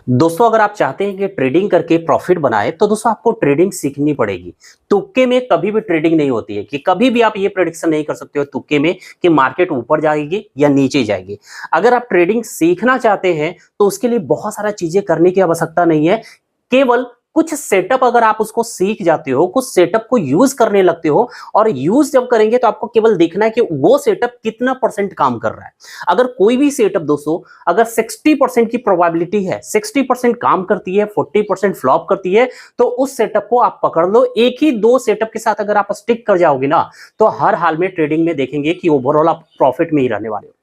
दोस्तों अगर आप चाहते हैं कि ट्रेडिंग करके प्रॉफिट बनाए तो दोस्तों आपको ट्रेडिंग सीखनी पड़ेगी। तुक्के में कभी भी ट्रेडिंग नहीं होती है कि कभी भी आप ये प्रेडिक्शन नहीं कर सकते हो तुक्के में कि मार्केट ऊपर जाएगी या नीचे जाएगी। अगर आप ट्रेडिंग सीखना चाहते हैं तो उसके लिए बहुत सारा चीजें करने की आवश्यकता नहीं है। केवल कुछ सेटअप अगर आप उसको सीख जाते हो, कुछ सेटअप को यूज करने लगते हो और यूज जब करेंगे तो आपको केवल देखना है कि वो सेटअप कितना परसेंट काम कर रहा है। अगर कोई भी सेटअप दोस्तों अगर 60% की प्रोबेबिलिटी है, 60% काम करती है, 40% फ्लॉप करती है, तो उस सेटअप को आप पकड़ लो। एक ही दो सेटअप के साथ अगर आप स्टिक कर जाओगे ना तो हर हाल में ट्रेडिंग में देखेंगे कि ओवरऑल आप प्रॉफिट में ही रहने वाले हो।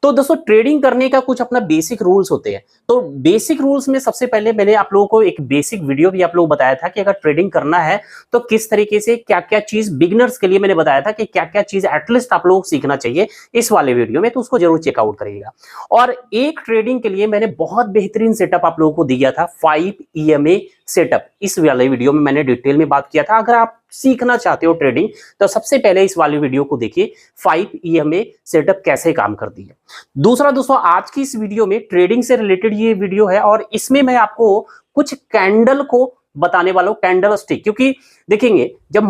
तो दोस्तों ट्रेडिंग करने का कुछ अपना बेसिक रूल्स होते हैं। तो बेसिक रूल्स में सबसे पहले मैंने आप लोगों को एक बेसिक वीडियो भी आप लोगों को बताया था कि अगर ट्रेडिंग करना है तो किस तरीके से क्या क्या चीज बिगिनर्स के लिए मैंने बताया था कि क्या क्या चीज एटलीस्ट आप लोगों को सीखना चाहिए इस वाले वीडियो में, तो उसको जरूर चेकआउट करिएगा। और एक ट्रेडिंग के लिए मैंने बहुत बेहतरीन सेटअप आप लोगों को दिया था, 5 EMA सेटअप। इस वाले वीडियो में मैंने डिटेल में बात किया था। अगर आप सीखना चाहते हो ट्रेडिंग तो सबसे पहले इस वाले वीडियो को देखिए, 5 EMA सेटअप कैसे काम करती है। दूसरा दोस्तों आज की इस वीडियो में ट्रेडिंग से रिलेटेड ये वीडियो है और इसमें मैं आपको कुछ कैंडल को बताने वाला हूं, कैंडल स्टिक। क्योंकि देखेंगे जब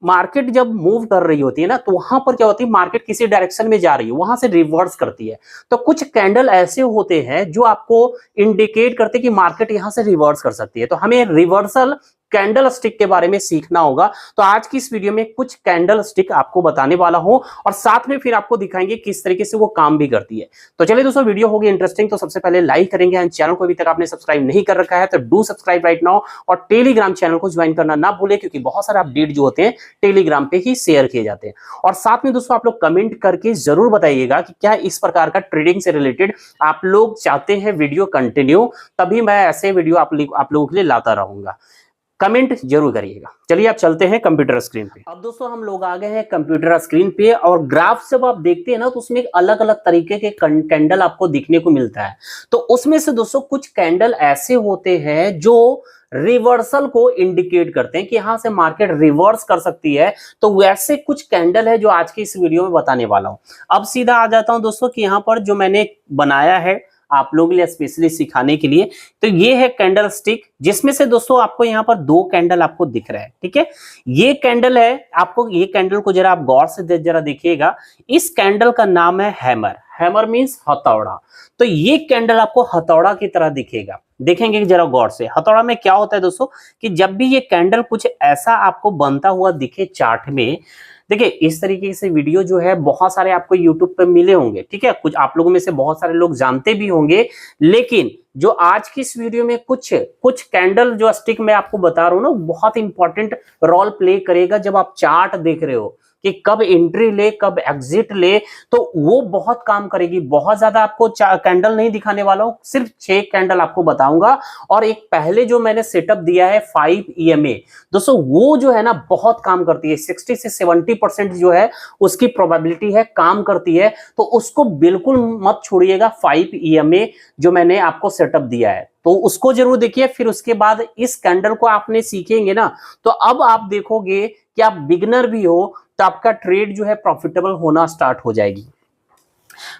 मार्केट जब मूव कर रही होती है ना तो वहां पर क्या होती है, मार्केट किसी डायरेक्शन में जा रही है वहां से रिवर्स करती है। तो कुछ कैंडल ऐसे होते हैं जो आपको इंडिकेट करते हैं कि मार्केट यहां से रिवर्स कर सकती है। तो हमें रिवर्सल कैंडल स्टिक के बारे में सीखना होगा। तो आज की इस वीडियो में कुछ कैंडल स्टिक आपको बताने वाला हूं और साथ में फिर आपको दिखाएंगे किस तरीके से वो काम भी करती है। तो चलिए दोस्तों वीडियो होगी इंटरेस्टिंग। तो सबसे पहले लाइक करेंगे एंड चैनल को अभी तक आपने सब्सक्राइब नहीं कर रखा है तो डू सब्सक्राइब राइट नाउ और टेलीग्राम चैनल को ज्वाइन करना ना भूले, क्योंकि बहुत सारे अपडेट जो होते हैं टेलीग्राम पे ही शेयर किए जाते हैं। और साथ में दोस्तों आप लोग कमेंट करके जरूर बताइएगा कि क्या इस प्रकार का ट्रेडिंग से रिलेटेड आप लोग चाहते हैं वीडियो कंटिन्यू, तभी मैं ऐसे वीडियो आप लोगों के लिए लाता रहूंगा। कमेंट जरूर करिएगा। चलिए आप चलते हैं कंप्यूटर स्क्रीन पे। अब दोस्तों हम लोग आ गए हैं कंप्यूटर स्क्रीन पे और ग्राफ जब आप देखते हैं ना तो उसमें अलग अलग तरीके के कैंडल आपको दिखने को मिलता है। तो उसमें से दोस्तों कुछ कैंडल ऐसे होते हैं जो रिवर्सल को इंडिकेट करते हैं कि यहां से मार्केट रिवर्स कर सकती है। तो वैसे कुछ कैंडल है जो आज की इस वीडियो में बताने वाला हूं। अब सीधा आ जाता हूं दोस्तों कि यहां पर जो मैंने बनाया है आप लोगों के लिए स्पेशली सिखाने के लिए, तो ये है कैंडल स्टिक, जिसमें से दोस्तों आपको यहाँ पर दो कैंडल आपको दिख रहा है। ठीक है, ये कैंडल है, आपको ये कैंडल को जरा आप गौर से जरा देखिएगा। इस कैंडल का नाम है हैमर। हैमर मींस हथौड़ा। तो ये कैंडल आपको हथौड़ा की तरह दिखेगा। देखेंगे जरा गौर से, हथौड़ा में क्या होता है दोस्तों कि जब भी ये कैंडल कुछ ऐसा आपको बनता हुआ दिखे चार्ट में, देखिए इस तरीके से वीडियो जो है बहुत सारे आपको YouTube पे मिले होंगे। ठीक है, कुछ आप लोगों में से बहुत सारे लोग जानते भी होंगे, लेकिन जो आज की इस वीडियो में कुछ कैंडल जो स्टिक मैं आपको बता रहा हूं ना, बहुत इंपॉर्टेंट रोल प्ले करेगा जब आप चार्ट देख रहे हो कि कब एंट्री ले कब एग्जिट ले, तो वो बहुत काम करेगी। बहुत ज्यादा आपको कैंडल नहीं दिखाने वाला हूं, सिर्फ 6 कैंडल आपको बताऊंगा। और एक पहले जो मैंने सेटअप दिया है 5 EMA दोस्तों, वो जो है ना बहुत काम करती है। 60 से 70% जो है उसकी प्रोबेबिलिटी है काम करती है, तो उसको बिल्कुल मत छोड़िएगा। 5 EMA जो मैंने आपको सेटअप दिया है तो उसको जरूर देखिए। फिर उसके बाद इस कैंडल को आपने सीखेंगे ना तो अब आप देखोगे कि आप बिगिनर भी हो तो आपका ट्रेड जो है प्रॉफिटेबल होना स्टार्ट हो जाएगी।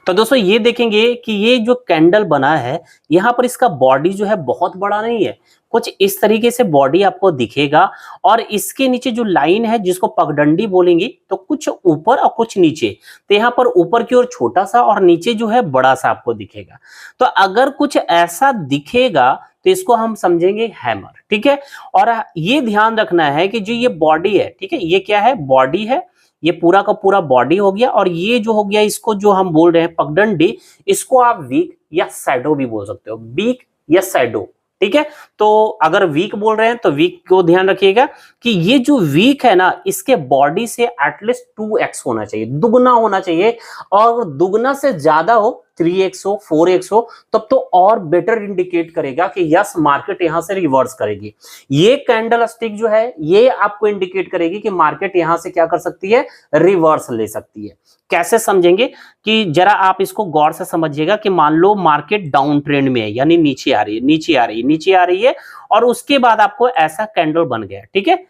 तो दोस्तों ये देखेंगे कि ये जो कैंडल बना है यहां पर इसका बॉडी जो है बहुत बड़ा नहीं है, कुछ इस तरीके से बॉडी आपको दिखेगा। और इसके नीचे जो लाइन है जिसको पगडंडी बोलेंगे, तो कुछ ऊपर और कुछ नीचे। तो यहाँ पर ऊपर की ओर छोटा सा और नीचे जो है बड़ा सा आपको दिखेगा। तो अगर कुछ ऐसा दिखेगा तो इसको हम समझेंगे हैमर। ठीक है, और ये ध्यान रखना है कि जो ये बॉडी है, ठीक है, ये क्या है, बॉडी है, ये पूरा का पूरा बॉडी हो गया। और ये जो हो गया इसको जो हम बोल रहे हैं पगडंडी, इसको आप वीक या शैडो भी बोल सकते हो, वीक या शैडो। ठीक है, तो अगर वीक बोल रहे हैं तो वीक को ध्यान रखिएगा कि ये जो वीक है ना इसके बॉडी से एटलीस्ट 2x होना चाहिए, दुगना होना चाहिए। और दुगना से ज्यादा हो, 3x हो, 4x हो, तब तो और बेटर इंडिकेट करेगा कि यस मार्केट यहां से रिवर्स करेगी। ये कैंडल स्टिक जो है ये आपको इंडिकेट करेगी कि मार्केट यहां से क्या कर सकती है, रिवर्स ले सकती है। कैसे समझेंगे कि जरा आप इसको गौर से समझिएगा कि मान लो मार्केट डाउन ट्रेंड में है, यानी नीचे आ रही है, नीचे आ रही है, नीचे आ रही है, और उसके बाद आपको ऐसा कैंडल बन गया। ठीक है,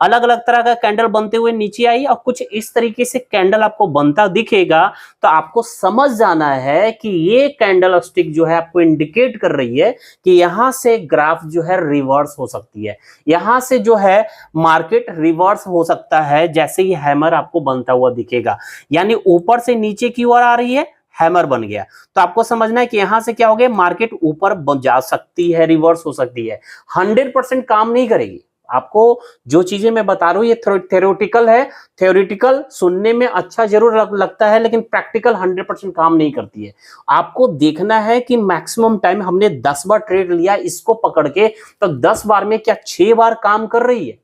अलग अलग तरह का कैंडल बनते हुए नीचे आई और कुछ इस तरीके से कैंडल आपको बनता दिखेगा, तो आपको समझ जाना है कि ये कैंडल स्टिक जो है आपको इंडिकेट कर रही है कि यहां से ग्राफ जो है रिवर्स हो सकती है, यहां से जो है मार्केट रिवर्स हो सकता है। जैसे ही हैमर आपको बनता हुआ दिखेगा, यानी ऊपर से नीचे की ओर आ रही है, हैमर बन गया, तो आपको समझना है कि यहां से क्या हो गया, मार्केट ऊपर जा सकती है, रिवर्स हो सकती है। 100% काम नहीं करेगी। आपको जो चीजें मैं बता रहा हूं ये थ्योरेटिकल है, थ्योरेटिकल सुनने में अच्छा जरूर लगता है, लेकिन प्रैक्टिकल 100% काम नहीं करती है। आपको देखना है कि मैक्सिमम टाइम हमने 10 बार ट्रेड लिया इसको पकड़ के, तो 10 बार में क्या 6 बार काम कर रही है?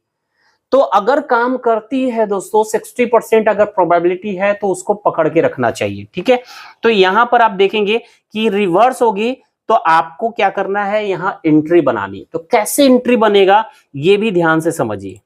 तो अगर काम करती है दोस्तों 60% अगर प्रोबेबिलिटी है तो उसको पकड़ के रखना चाहिए, ठीक है। तो यहां पर आप देखेंगे कि रिवर्स होगी, तो आपको क्या करना है, यहां एंट्री बनानी। तो कैसे एंट्री बनेगा ये भी ध्यान से समझिए।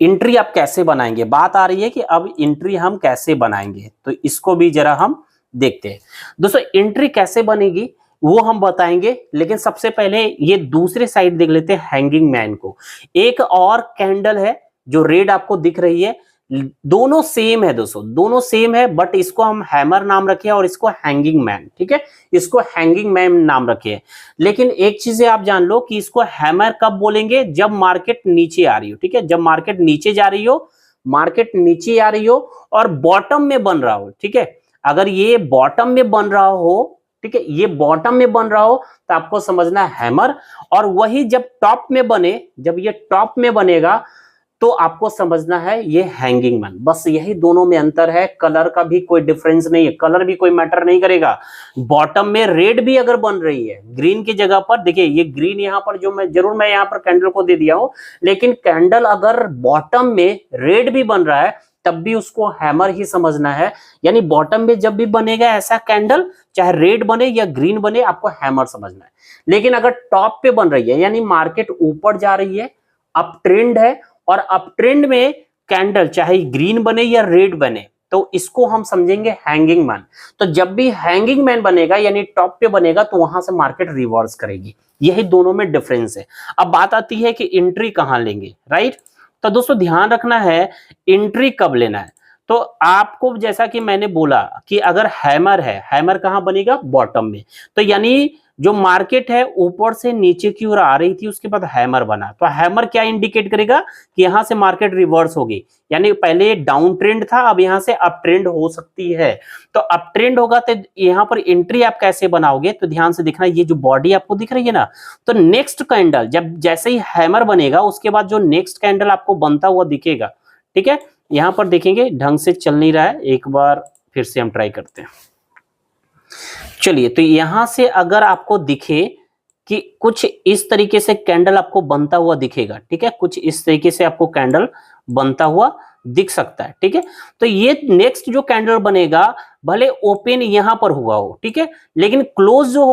एंट्री आप कैसे बनाएंगे, बात आ रही है कि अब एंट्री हम कैसे बनाएंगे, तो इसको भी जरा हम देखते हैं। दोस्तों एंट्री कैसे बनेगी वो हम बताएंगे, लेकिन सबसे पहले ये दूसरे साइड देख लेते हैं, हैंगिंग मैन को। एक और कैंडल है जो रेड आपको दिख रही है, दोनों सेम है दोस्तों, दोनों सेम है, बट इसको हम हैमर नाम रखे और इसको हैंगिंग मैन, ठीक है, इसको हैंगिंग मैन नाम रखे। लेकिन एक चीज आप जान लो कि इसको हैमर कब बोलेंगे, जब मार्केट नीचे आ रही हो, ठीक है, जब मार्केट नीचे जा रही हो, मार्केट नीचे आ रही हो और बॉटम में बन रहा हो, ठीक है। अगर ये बॉटम में बन रहा हो, ठीक है, ये बॉटम में बन रहा हो, तो आपको समझना है हैमर। और वही जब टॉप में बने, जब ये टॉप में बनेगा तो आपको समझना है ये हैंगिंग मैन। बस यही दोनों में अंतर है, कलर का भी कोई डिफरेंस नहीं है, कलर भी कोई मैटर नहीं करेगा। बॉटम में रेड भी अगर बन रही है ग्रीन की जगह पर, देखिए ये ग्रीन यहां पर जो मैं यहां पर कैंडल को दे दिया हूं, लेकिन कैंडल अगर बॉटम में रेड भी बन रहा है तब भी उसको हैमर ही समझना है। यानी बॉटम में जब भी बनेगा ऐसा कैंडल, चाहे रेड बने या ग्रीन बने, आपको हैमर समझना है। लेकिन अगर टॉप पे बन रही है, यानी मार्केट ऊपर जा रही है, अप ट्रेंड है, और अप ट्रेंड में कैंडल चाहे ग्रीन बने या रेड बने, तो इसको हम समझेंगे हैंगिंग मैन। तो जब भी हैंगिंग मैन बनेगा यानी टॉप पे बनेगा, तो वहां से मार्केट रिवर्स करेगी। यही दोनों में डिफरेंस है। अब बात आती है कि एंट्री कहां लेंगे, राइट। तो दोस्तों ध्यान रखना है एंट्री कब लेना है। तो आपको जैसा कि मैंने बोला कि अगर हैमर है, हैमर कहां बनेगा, बॉटम में। तो यानी जो मार्केट है ऊपर से नीचे की ओर आ रही थी, उसके बाद हैमर बना, तो हैमर क्या इंडिकेट करेगा कि यहां से मार्केट रिवर्स होगी, यानी पहले डाउन ट्रेंड था, अब यहां से अप ट्रेंड हो सकती है। तो अप ट्रेंड होगा तो यहां पर एंट्री आप कैसे बनाओगे, तो ध्यान से देखना, ये जो बॉडी आपको दिख रही है ना, तो नेक्स्ट कैंडल जब जैसे ही हैमर बनेगा उसके बाद जो नेक्स्ट कैंडल आपको बनता हुआ दिखेगा, ठीक है। यहां पर देखेंगे ढंग से चल नहीं रहा है, एक बार फिर से हम ट्राई करते हैं। चलिए, तो यहां से अगर आपको दिखे कि कुछ इस तरीके से कैंडल आपको बनता हुआ दिखेगा, ठीक है, कुछ इस तरीके से आपको कैंडल बनता हुआ दिख सकता है, ठीक है। तो ये नेक्स्ट जो कैंडल बनेगा भले ओपन यहां पर हुआ हो, ठीक है, लेकिन क्लोज जो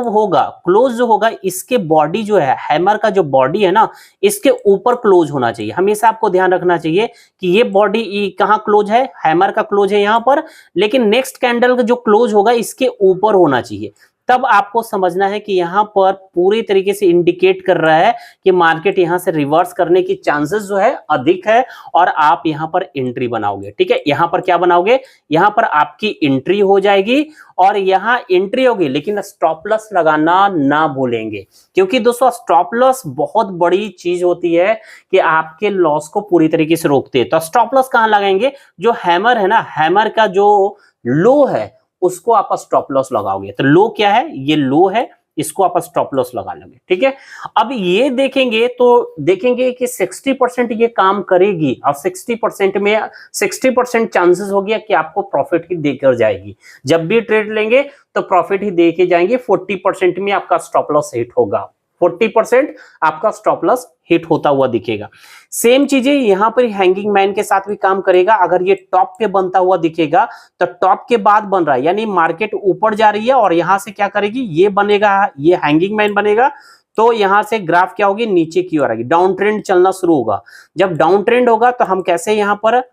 होगा इसके बॉडी जो है, हैमर का जो बॉडी है ना, इसके ऊपर क्लोज होना चाहिए। हमेशा आपको ध्यान रखना चाहिए कि ये बॉडी कहां क्लोज है, हैमर का क्लोज है यहां पर, लेकिन नेक्स्ट कैंडल का जो क्लोज होगा इसके ऊपर होना चाहिए। तब आपको समझना है कि यहां पर पूरी तरीके से इंडिकेट कर रहा है कि मार्केट यहां से रिवर्स करने की चांसेस जो है अधिक है, और आप यहां पर एंट्री बनाओगे, ठीक है। यहां पर क्या बनाओगे, यहां पर आपकी एंट्री हो जाएगी, और यहां एंट्री होगी, लेकिन स्टॉप लॉस लगाना ना भूलेंगे, क्योंकि दोस्तों स्टॉप लॉस बहुत बड़ी चीज होती है कि आपके लॉस को पूरी तरीके से रोकते हैं। तो स्टॉप लॉस कहां लगाएंगे, जो हैमर है ना, हैमर का जो लो है उसको आप स्टॉप लॉस लगाओगे। तो लो क्या है, ये लो है, इसको आप स्टॉप लॉस लगा लोगे, ठीक है। अब ये देखेंगे तो देखेंगे कि 60% ये काम करेगी, और 60% में 60% चांसेस हो गया कि आपको प्रॉफिट ही देकर जाएगी। जब भी ट्रेड लेंगे तो प्रॉफिट ही देके जाएंगे। 40% में आपका स्टॉप लॉस हिट होगा, 40% आपका स्टॉप लॉस हिट होता हुआ दिखेगा। सेम चीजें यहां पर हैंगिंग मैन के साथ भी काम करेगा। अगर ये टॉप पे बनता हुआ दिखेगा तो टॉप के बाद बन रहा है, यानी मार्केट ऊपर जा रही है और यहां से क्या करेगी, ये बनेगा, ये हैंगिंग मैन बनेगा, तो यहां से ग्राफ क्या होगी, नीचे की ओर आएगी, डाउन ट्रेंड चलना शुरू होगा। जब डाउन ट्रेंड होगा तो हम कैसे यहां पर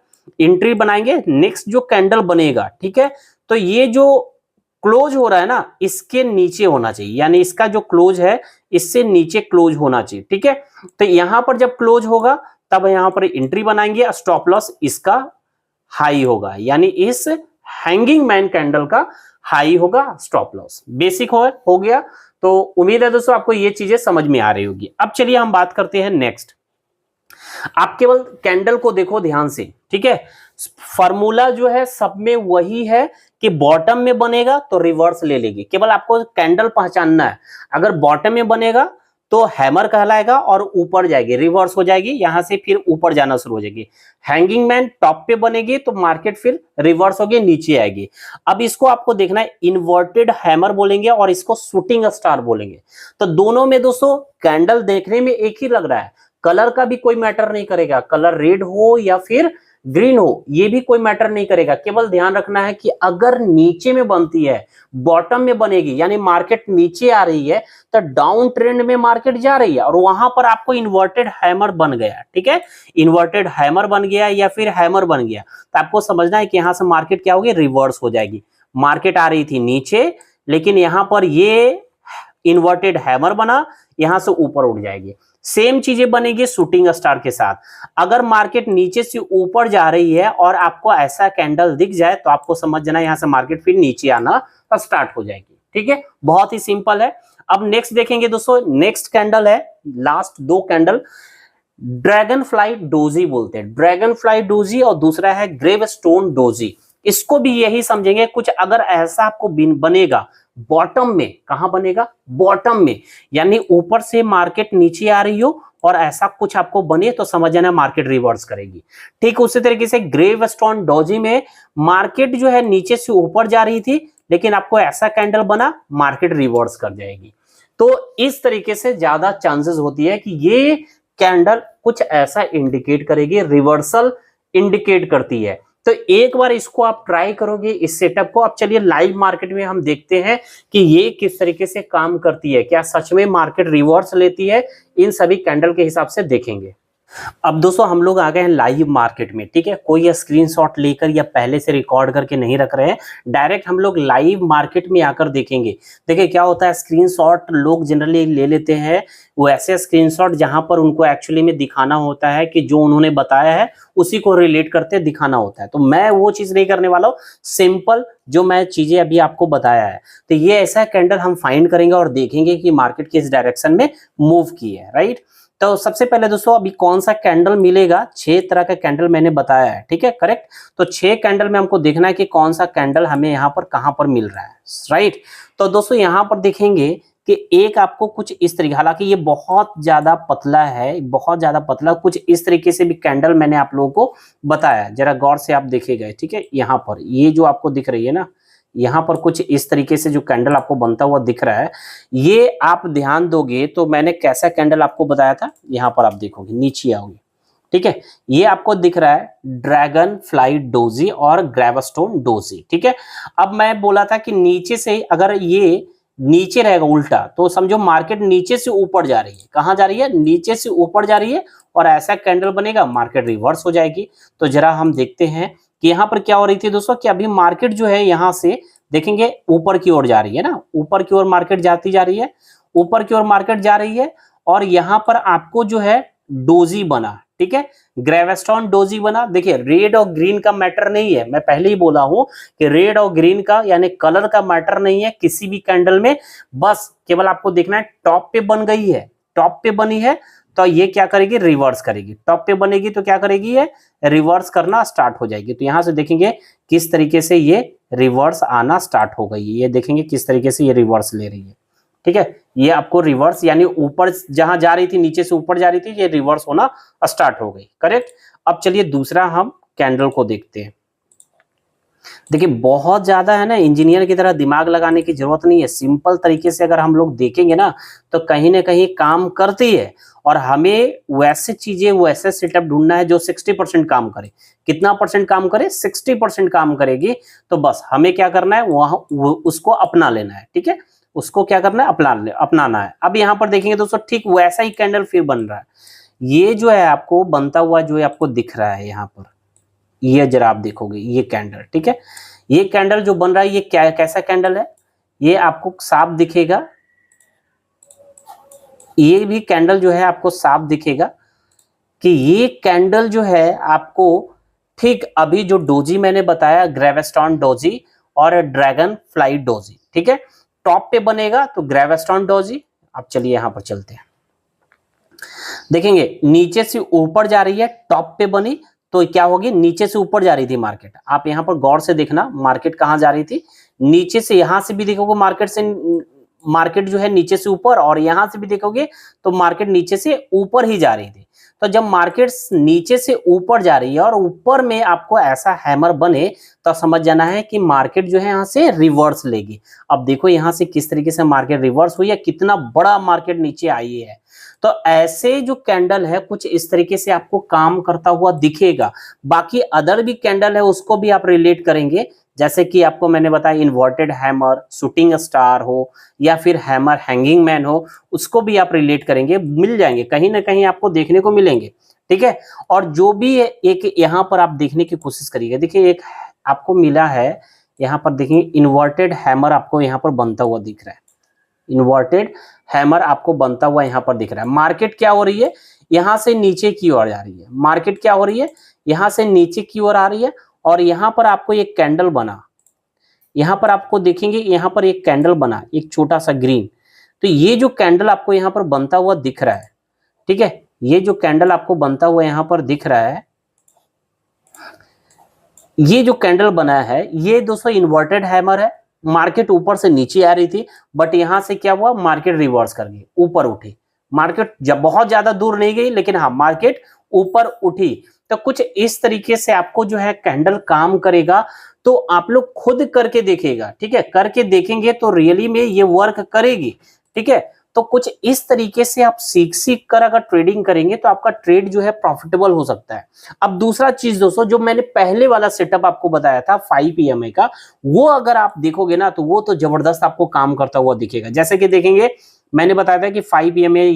एंट्री बनाएंगे, नेक्स्ट जो कैंडल बनेगा, ठीक है, तो ये जो क्लोज हो रहा है ना, इसके नीचे होना चाहिए, यानी इसका जो क्लोज है इससे नीचे क्लोज होना चाहिए, ठीक है। तो यहां पर जब क्लोज होगा तब यहाँ पर एंट्री बनाएंगे, स्टॉप लॉस इसका हाई होगा, यानी इस हैंगिंग मैन कैंडल का हाई होगा स्टॉप लॉस। बेसिक हो गया। तो उम्मीद है दोस्तों आपको ये चीजें समझ में आ रही होगी। अब चलिए हम बात करते हैं नेक्स्ट। आप केवल कैंडल को देखो ध्यान से, ठीक है। फॉर्मूला जो है सब में वही है कि बॉटम में बनेगा तो रिवर्स ले लेगी, केवल आपको कैंडल पहचानना है। अगर बॉटम में बनेगा तो हैमर कहलाएगा और ऊपर जाएगी, रिवर्स हो जाएगी, यहां से फिर ऊपर जाना शुरू हो जाएगी। हैंगिंग मैन टॉप पे बनेगी तो मार्केट फिर रिवर्स होगी, नीचे आएगी। अब इसको आपको देखना है, इन्वर्टेड हैमर बोलेंगे और इसको शूटिंग स्टार बोलेंगे। तो दोनों में दोस्तों कैंडल देखने में एक ही लग रहा है, कलर का भी कोई मैटर नहीं करेगा, कलर रेड हो या फिर ग्रीन हो ये भी कोई मैटर नहीं करेगा। केवल ध्यान रखना है कि अगर नीचे में बनती है, बॉटम में बनेगी, यानी मार्केट नीचे आ रही है तो डाउन ट्रेंड में मार्केट जा रही है और वहां पर आपको इन्वर्टेड हैमर बन गया, ठीक है, इन्वर्टेड हैमर बन गया या फिर हैमर बन गया, तो आपको समझना है कि यहां से मार्केट क्या होगी, रिवर्स हो जाएगी। मार्केट आ रही थी नीचे, लेकिन यहां पर ये इन्वर्टेड हैमर बना, यहां से ऊपर उठ जाएगी। सेम चीजें बनेगी शूटिंग स्टार के साथ। अगर मार्केट नीचे से ऊपर जा रही है और आपको ऐसा कैंडल दिख जाए तो आपको समझ जाना यहां से मार्केट फिर नीचे आना स्टार्ट हो जाएगी, ठीक है। बहुत ही सिंपल है। अब नेक्स्ट देखेंगे दोस्तों, नेक्स्ट कैंडल है, लास्ट दो कैंडल ड्रैगन फ्लाई डोजी बोलते हैं, ड्रैगन फ्लाई डोजी, और दूसरा है ग्रेवस्टोन डोजी। इसको भी यही समझेंगे, कुछ अगर ऐसा आपको बनेगा बॉटम में, कहां बनेगा, बॉटम में, यानी ऊपर से मार्केट नीचे आ रही हो और ऐसा कुछ आपको बने तो समझ जाना मार्केट रिवर्स करेगी। ठीक उसी तरीके से ग्रेवस्टोन डोजी में मार्केट जो है नीचे से ऊपर जा रही थी, लेकिन आपको ऐसा कैंडल बना, मार्केट रिवर्स कर जाएगी। तो इस तरीके से ज्यादा चांसेस होती है कि ये कैंडल कुछ ऐसा इंडिकेट करेगी, रिवर्सल इंडिकेट करती है। तो एक बार इसको आप ट्राई करोगे इस सेटअप को। अब चलिए लाइव मार्केट में हम देखते हैं कि ये किस तरीके से काम करती है, क्या सच में मार्केट रिवर्स लेती है, इन सभी कैंडल के हिसाब से देखेंगे। अब दोस्तों हम लोग आ गए हैं लाइव मार्केट में, ठीक है। कोई स्क्रीनशॉट लेकर या पहले से रिकॉर्ड करके नहीं रख रहे हैं, डायरेक्ट हम लोग लाइव मार्केट में आकर देखेंगे। देखिए क्या होता है, स्क्रीनशॉट लोग जनरली ले लेते हैं, वो ऐसे स्क्रीनशॉट जहां पर उनको एक्चुअली में दिखाना होता है कि जो उन्होंने बताया है उसी को रिलेट करते दिखाना होता है। तो मैं वो चीज नहीं करने वाला हूँ, सिंपल जो मैं चीजें अभी आपको बताया है। तो ये ऐसा कैंडल हम फाइंड करेंगे और देखेंगे कि मार्केट किस डायरेक्शन में मूव की है, राइट। तो सबसे पहले दोस्तों अभी कौन सा कैंडल मिलेगा, 6 तरह का कैंडल मैंने बताया है, ठीक है, करेक्ट। तो 6 कैंडल में हमको देखना है कि कौन सा कैंडल हमें यहाँ पर कहां पर मिल रहा है, राइट। तो दोस्तों यहाँ पर देखेंगे कि एक आपको कुछ इस तरीके, हालांकि ये बहुत ज्यादा पतला है, बहुत ज्यादा पतला, कुछ इस तरीके से भी कैंडल मैंने आप लोगों को बताया, जरा गौर से आप देखेगा, ठीक है। यहाँ पर ये जो आपको दिख रही है ना, यहाँ पर कुछ इस तरीके से जो कैंडल आपको बनता हुआ दिख रहा है, ये आप ध्यान दोगे तो मैंने कैसा कैंडल आपको बताया था, यहाँ पर आप देखोगे नीचे आओगे, ठीक है। ये आपको दिख रहा है ड्रैगन फ्लाई डोजी और ग्रेवस्टोन डोजी, ठीक है। अब मैं बोला था कि नीचे से अगर ये नीचे रहेगा उल्टा तो समझो मार्केट नीचे से ऊपर जा रही है, कहां जा रही है, नीचे से ऊपर जा रही है, और ऐसा कैंडल बनेगा मार्केट रिवर्स हो जाएगी। तो जरा हम देखते हैं कि यहाँ पर क्या हो रही थी दोस्तों, कि अभी मार्केट जो है यहाँ से देखेंगे ऊपर की ओर जा रही है ना, ऊपर की ओर मार्केट जाती जा रही है, ऊपर की ओर मार्केट जा रही है, और यहाँ पर आपको जो है डोजी बना, ठीक है, ग्रेवस्टोन डोजी बना। देखिए रेड और ग्रीन का मैटर नहीं है, मैं पहले ही बोला हूं कि रेड और ग्रीन का यानी कलर का मैटर नहीं है किसी भी कैंडल में, बस केवल आपको देखना है टॉप पे बन गई है, टॉप पे बनी है तो ये क्या करेगी, रिवर्स करेगी। टॉप पे बनेगी तो क्या करेगी, ये रिवर्स करना स्टार्ट हो जाएगी। तो यहां से देखेंगे किस तरीके से ये रिवर्स आना स्टार्ट हो गई है, ये देखेंगे किस तरीके से ये रिवर्स ले रही है, ठीक है। ये आपको रिवर्स यानी ऊपर जहां जा रही थी, नीचे से ऊपर जा रही थी, ये रिवर्स होना स्टार्ट हो गई, करेक्ट। अब चलिए दूसरा हम कैंडल को देखते हैं। देखिए बहुत ज्यादा है ना, इंजीनियर की तरह दिमाग लगाने की जरूरत नहीं है, सिंपल तरीके से अगर हम लोग देखेंगे ना तो कहीं ना कहीं काम करती है, और हमें वैसे चीजें वैसे सेटअप ढूंढना है जो 60% काम करे। कितना परसेंट काम करे, 60% काम करेगी, तो बस हमें क्या करना है, वहां उसको अपना लेना है, ठीक है, उसको क्या करना है, अपनाना है। अब यहाँ पर देखेंगे दोस्तों ठीक वैसा ही कैंडल फिर बन रहा है, ये जो है आपको बनता हुआ जो है आपको दिख रहा है यहाँ पर, ये जरा आप देखोगे ये कैंडल, ठीक है, ये कैंडल जो बन रहा है ये क्या कैसा कैंडल है, ये आपको साफ दिखेगा, ये भी कैंडल जो है आपको साफ दिखेगा कि ये कैंडल जो है आपको ठीक अभी जो डोजी मैंने बताया, ग्रेविस्टॉन डोजी और ड्रैगन फ्लाई डोजी, ठीक है, टॉप पे बनेगा तो ग्रेविस्टॉन डोजी। अब चलिए यहां पर चलते हैं, देखेंगे नीचे से ऊपर जा रही है, टॉप पे बनी तो क्या होगी, नीचे से ऊपर जा रही थी मार्केट। आप यहां पर गौर से देखना मार्केट कहां जा रही थी, नीचे से, यहां से भी देखोगे मार्केट जो है नीचे से ऊपर, और यहां से भी देखोगे तो मार्केट नीचे से ऊपर ही जा रही थी। तो जब मार्केट नीचे से ऊपर जा रही है और ऊपर में आपको ऐसा हैमर बने तो समझ जाना है कि मार्केट जो है यहाँ से रिवर्स लेगी। अब देखो यहाँ से किस तरीके से मार्केट रिवर्स हुई है, कितना बड़ा मार्केट नीचे आई है। तो ऐसे जो कैंडल है कुछ इस तरीके से आपको काम करता हुआ दिखेगा। बाकी अदर भी कैंडल है उसको भी आप रिलेट करेंगे, जैसे कि आपको मैंने बताया इन्वर्टेड हैमर, शूटिंग स्टार हो या फिर हैमर हैंगिंग मैन हो, उसको भी आप रिलेट करेंगे, मिल जाएंगे कहीं ना कहीं आपको देखने को मिलेंगे, ठीक है। और जो भी एक यहाँ पर आप देखने की कोशिश करिएगा, देखिए एक आपको मिला है यहाँ पर, देखिए इन्वर्टेड हैमर आपको यहाँ पर बनता हुआ दिख रहा है, इन्वर्टेड हैमर आपको बनता हुआ यहाँ पर दिख रहा है। मार्केट क्या हो रही है, यहाँ से नीचे की ओर जा रही है, मार्केट क्या हो रही है, यहाँ से नीचे की ओर आ रही है। और यहाँ पर आपको एक कैंडल बना, यहाँ पर आपको देखेंगे यहाँ पर एक कैंडल बना, एक छोटा सा ग्रीन। तो ये जो कैंडल आपको यहाँ पर बनता हुआ दिख रहा है, ठीक है, ये जो कैंडल आपको बनता हुआ यहाँ पर दिख रहा है, ये जो कैंडल बना है ये दोस्तों इन्वर्टेड हैमर है। मार्केट ऊपर से नीचे आ रही थी, बट यहां से क्या हुआ, मार्केट रिवर्स कर गई, ऊपर उठी। मार्केट जब बहुत ज्यादा दूर नहीं गई, लेकिन हाँ मार्केट ऊपर उठी। तो कुछ इस तरीके से आपको जो है कैंडल काम करेगा। तो आप लोग खुद करके देखिएगा, ठीक है, करके देखेंगे तो रियली में ये वर्क करेगी, ठीक है। तो कुछ इस तरीके से आप सीख कर अगर ट्रेडिंग करेंगे तो आपका ट्रेड जो है प्रॉफिटेबल हो सकता है। अब दूसरा चीज दोस्तों, जो मैंने पहले वाला सेटअप आपको बताया था 5 PMA का, वो अगर आप देखोगे ना तो वो तो जबरदस्त आपको काम करता हुआ दिखेगा। जैसे कि देखेंगे मैंने बताया था कि 5 PMA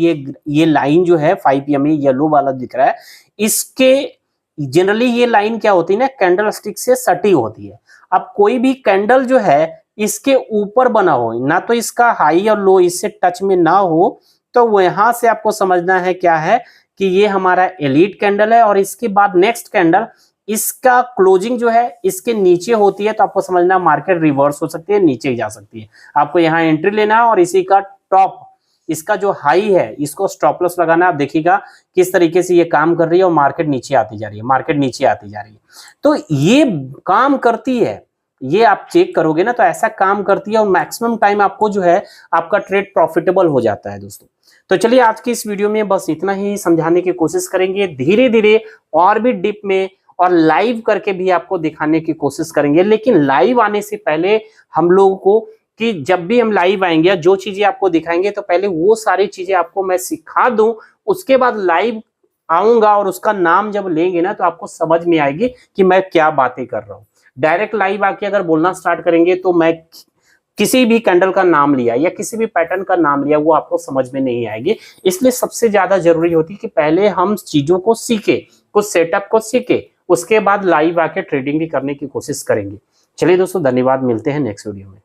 ये लाइन जो है 5 PMA येलो वाला दिख रहा है, इसके जनरली ये लाइन क्या होती है ना, कैंडल स्टिक से सटी होती है। अब कोई भी कैंडल जो है इसके ऊपर बना हो ना, तो इसका हाई और लो इससे टच में ना हो, तो वहां से आपको समझना है क्या है कि ये हमारा एलीट कैंडल है। और इसके बाद नेक्स्ट कैंडल, इसका क्लोजिंग जो है इसके नीचे होती है, तो आपको समझना मार्केट रिवर्स हो सकती है, नीचे जा सकती है। आपको यहाँ एंट्री लेना है और इसी का टॉप, इसका जो हाई है इसको स्टॉप लॉस लगाना। आप देखिएगा किस तरीके से ये काम कर रही है और मार्केट नीचे आती जा रही है, मार्केट नीचे आती जा रही है। तो ये काम करती है, ये आप चेक करोगे ना तो ऐसा काम करती है, और मैक्सिमम टाइम आपको जो है आपका ट्रेड प्रॉफिटेबल हो जाता है दोस्तों। तो चलिए आज की इस वीडियो में बस इतना ही समझाने की कोशिश करेंगे, धीरे धीरे और भी डीप में और लाइव करके भी आपको दिखाने की कोशिश करेंगे। लेकिन लाइव आने से पहले हम लोगों को, कि जब भी हम लाइव आएंगे जो चीजें आपको दिखाएंगे तो पहले वो सारी चीजें आपको मैं सिखा दूं, उसके बाद लाइव आऊंगा और उसका नाम जब लेंगे ना तो आपको समझ में आएगी कि मैं क्या बातें कर रहा हूं। डायरेक्ट लाइव आके अगर बोलना स्टार्ट करेंगे तो मैं किसी भी कैंडल का नाम लिया या किसी भी पैटर्न का नाम लिया वो आपको समझ में नहीं आएगी। इसलिए सबसे ज्यादा जरूरी होती है कि पहले हम चीजों को सीखे, कुछ सेटअप को सीखे, उसके बाद लाइव आके ट्रेडिंग भी करने की कोशिश करेंगे। चलिए दोस्तों, धन्यवाद, मिलते हैं नेक्स्ट वीडियो में।